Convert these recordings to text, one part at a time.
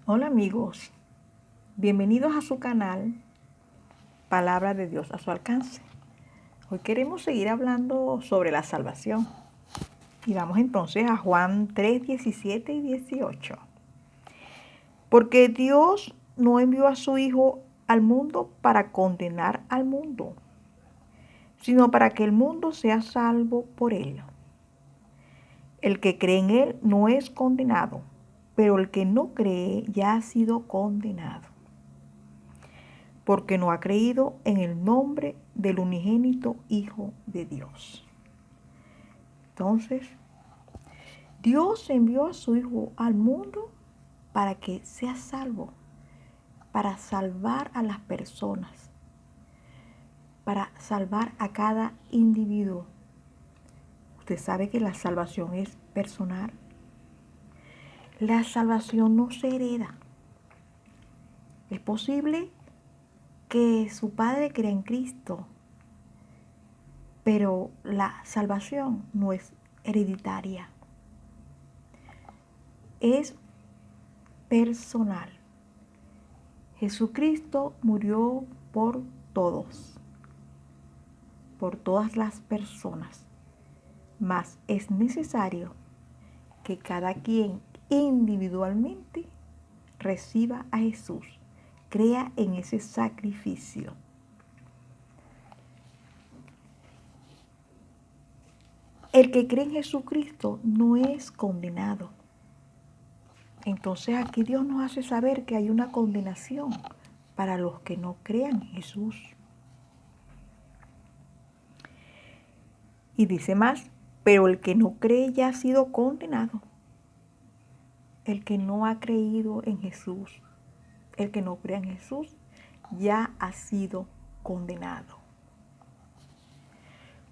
Hola amigos, bienvenidos a su canal Palabra de Dios a su alcance. Hoy queremos seguir hablando sobre la salvación y vamos entonces a Juan 3, 17 y 18. Porque Dios no envió a su Hijo al mundo para condenar al mundo, sino para que el mundo sea salvo por él. El que cree en él no es condenado, pero el que no cree ya ha sido condenado, porque no ha creído en el nombre del unigénito Hijo de Dios. Entonces, Dios envió a su Hijo al mundo para que sea salvo, para salvar a las personas, para salvar a cada individuo. Usted sabe que la salvación es personal. La salvación no se hereda. Es posible que su padre crea en Cristo, pero la salvación no es hereditaria. Es personal. Jesucristo murió por todos, por todas las personas, mas es necesario que cada quien individualmente reciba a Jesús, crea en ese sacrificio. El que cree en Jesucristo no es condenado. Entonces aquí Dios nos hace saber que hay una condenación para los que no crean en Jesús. Y dice más, pero el que no cree ya ha sido condenado. El que no ha creído en Jesús, el que no crea en Jesús, ya ha sido condenado.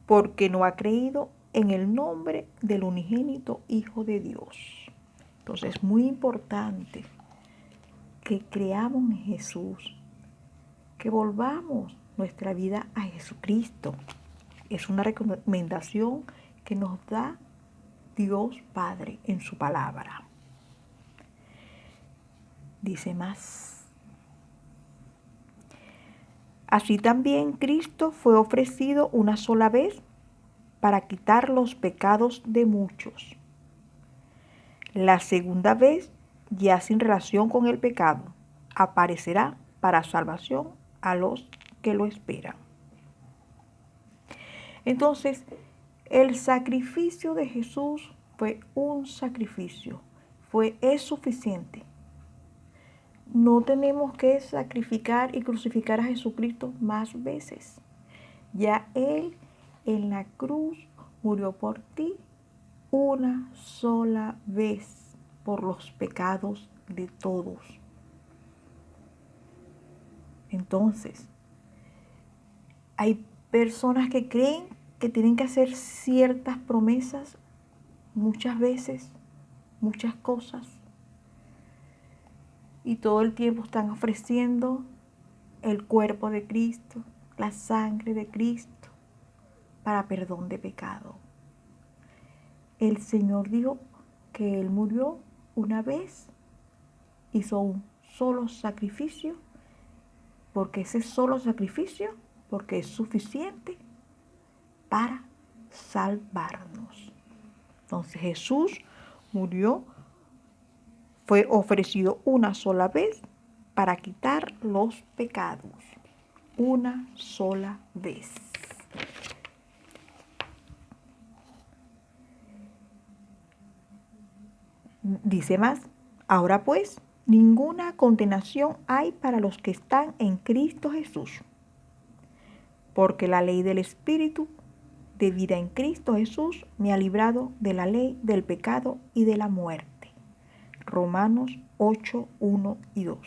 Porque no ha creído en el nombre del unigénito Hijo de Dios. Entonces es muy importante que creamos en Jesús, que volvamos nuestra vida a Jesucristo. Es una recomendación que nos da Dios Padre en su palabra. Dice más. Así también Cristo fue ofrecido una sola vez para quitar los pecados de muchos. La segunda vez, ya sin relación con el pecado, aparecerá para salvación a los que lo esperan. Entonces, el sacrificio de Jesús fue un sacrificio, es suficiente. No tenemos que sacrificar y crucificar a Jesucristo más veces. Ya Él en la cruz murió por ti una sola vez por los pecados de todos. Entonces, hay personas que creen que tienen que hacer ciertas promesas muchas veces, muchas cosas, y todo el tiempo están ofreciendo el cuerpo de Cristo, la sangre de Cristo, para perdón de pecado. El Señor dijo que Él murió una vez, hizo un solo sacrificio, porque ese solo sacrificio, porque es suficiente para salvarnos. Entonces Jesús murió, fue ofrecido una sola vez para quitar los pecados. Una sola vez. Dice más, ahora pues, ninguna condenación hay para los que están en Cristo Jesús, porque la ley del Espíritu de vida en Cristo Jesús me ha librado de la ley del pecado y de la muerte. Romanos 8, 1 y 2.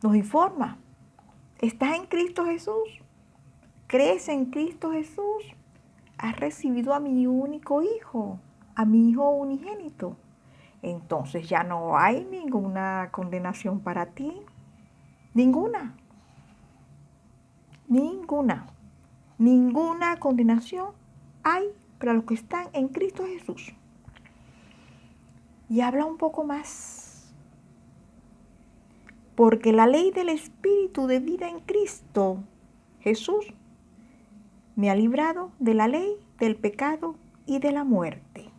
Nos informa, ¿estás en Cristo Jesús? ¿Crees en Cristo Jesús? ¿Has recibido a mi único Hijo, a mi Hijo unigénito? Entonces ya no hay ninguna condenación para ti. Ninguna. Ninguna. Ninguna condenación hay para los que están en Cristo Jesús. Y habla un poco más. porque la ley del Espíritu de vida en Cristo Jesús me ha librado de la ley, del pecado y de la muerte.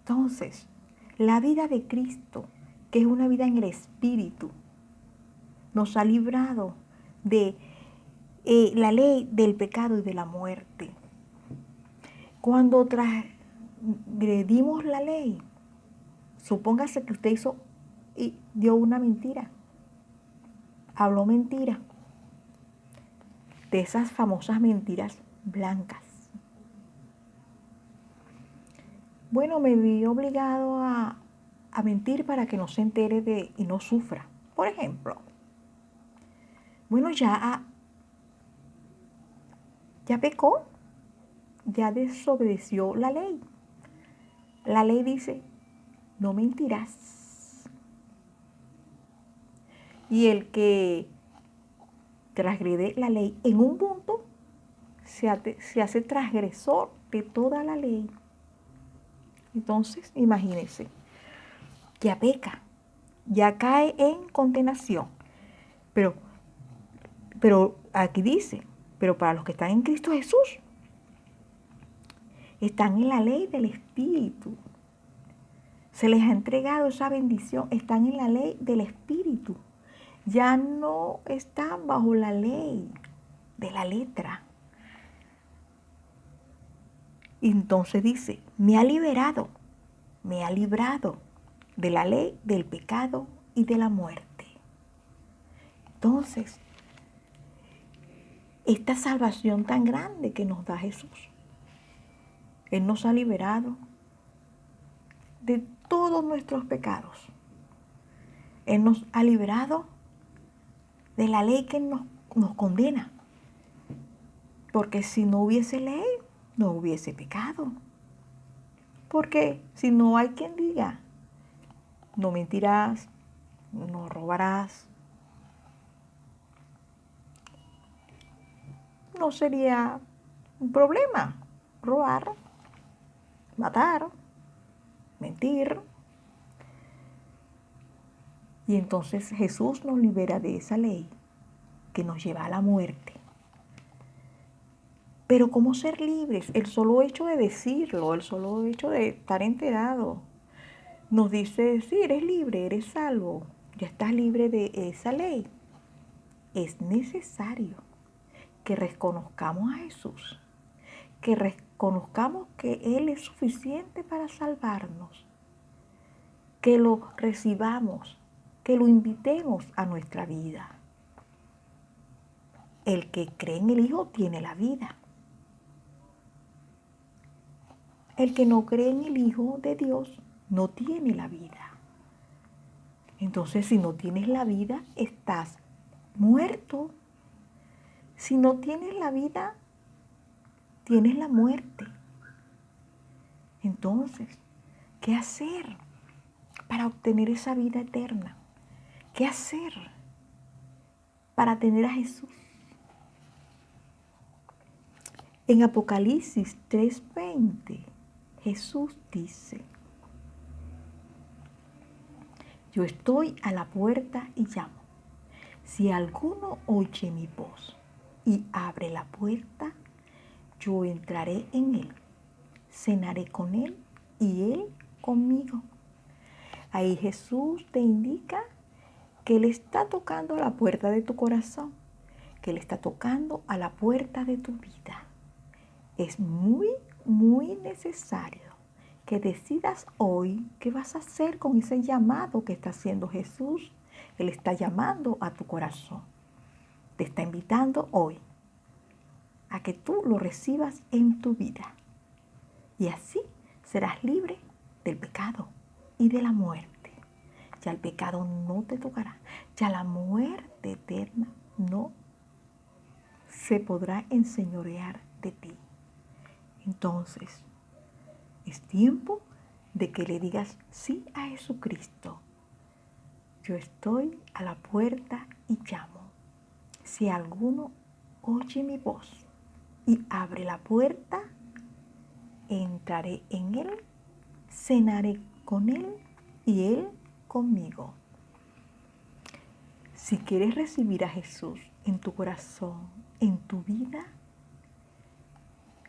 Entonces, la vida de Cristo, que es una vida en el Espíritu, nos ha librado de la ley, del pecado y de la muerte. Cuando transgredimos la ley, supóngase que usted hizo y dio una mentira, habló mentira, de esas famosas mentiras blancas. Bueno, me vi obligado a mentir para que no se entere y no sufra. Por ejemplo, bueno, ya pecó, ya desobedeció la ley. La ley dice, no mentirás. Y el que transgrede la ley en un punto se hace transgresor de toda la ley. Entonces, imagínense, ya peca, ya cae en condenación. Pero aquí dice, pero para los que están en Cristo Jesús, están en la ley del Espíritu. Se les ha entregado esa bendición, están en la ley del Espíritu. Ya no están bajo la ley de la letra. Y entonces dice, me ha librado de la ley, del pecado y de la muerte. Entonces, esta salvación tan grande que nos da Jesús, Él nos ha liberado de todos nuestros pecados. Él nos ha librado de la ley que nos condena. Porque si no hubiese ley, no hubiese pecado. Porque si no hay quien diga, no mentirás, no robarás, no sería un problema robar, matar, mentir. Y entonces Jesús nos libera de esa ley que nos lleva a la muerte. Pero ¿cómo ser libres? El solo hecho de decirlo, el solo hecho de estar enterado, nos dice, sí, eres libre, eres salvo, ya estás libre de esa ley. Es necesario que reconozcamos a Jesús, que reconozcamos que Él es suficiente para salvarnos, que lo recibamos, que lo invitemos a nuestra vida. El que cree en el Hijo tiene la vida. El que no cree en el Hijo de Dios no tiene la vida. Entonces, si no tienes la vida, estás muerto. Si no tienes la vida, tienes la muerte. Entonces, ¿qué hacer para obtener esa vida eterna? ¿Qué hacer para tener a Jesús? En Apocalipsis 3:20, Jesús dice, yo estoy a la puerta y llamo. Si alguno oye mi voz y abre la puerta, yo entraré en él, cenaré con él y él conmigo. Ahí Jesús te indica que Él está tocando a la puerta de tu corazón, que Él está tocando a la puerta de tu vida. Es muy, muy necesario que decidas hoy qué vas a hacer con ese llamado que está haciendo Jesús. Él está llamando a tu corazón. Te está invitando hoy a que tú lo recibas en tu vida. Y así serás libre del pecado y de la muerte. Ya el pecado no te tocará. Ya la muerte eterna no se podrá enseñorear de ti. Entonces, es tiempo de que le digas sí a Jesucristo. Yo estoy a la puerta y llamo. Si alguno oye mi voz y abre la puerta, entraré en él, cenaré con él y él conmigo. Si quieres recibir a Jesús en tu corazón, en tu vida,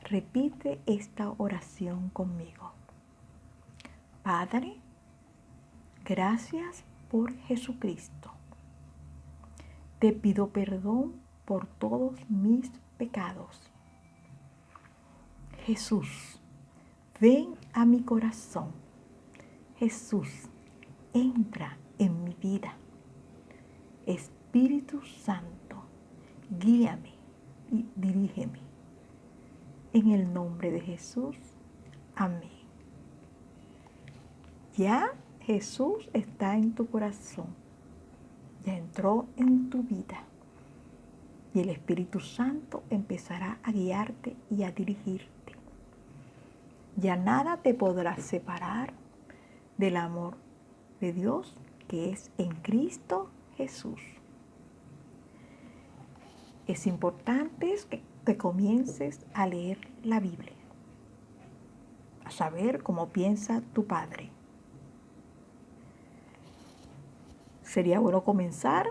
repite esta oración conmigo. Padre, gracias por Jesucristo. Te pido perdón por todos mis pecados. Jesús, ven a mi corazón. Jesús, entra en mi vida. Espíritu Santo, guíame y dirígeme. En el nombre de Jesús, amén. Ya Jesús está en tu corazón, ya entró en tu vida y el Espíritu Santo empezará a guiarte y a dirigirte. Ya nada te podrá separar del amor de Dios que es en Cristo Jesús. Es importante que comiences a leer la Biblia, a saber cómo piensa tu Padre. Sería bueno comenzar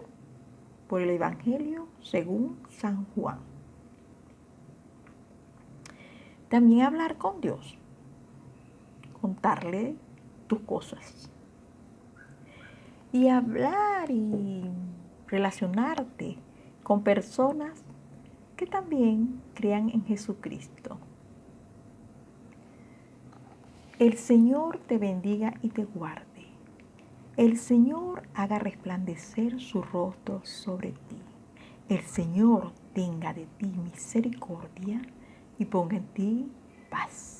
por el Evangelio según San Juan. También hablar con Dios, contarle tus cosas. Y hablar y relacionarte con personas que también crean en Jesucristo. El Señor te bendiga y te guarde. El Señor haga resplandecer su rostro sobre ti. El Señor tenga de ti misericordia y ponga en ti paz.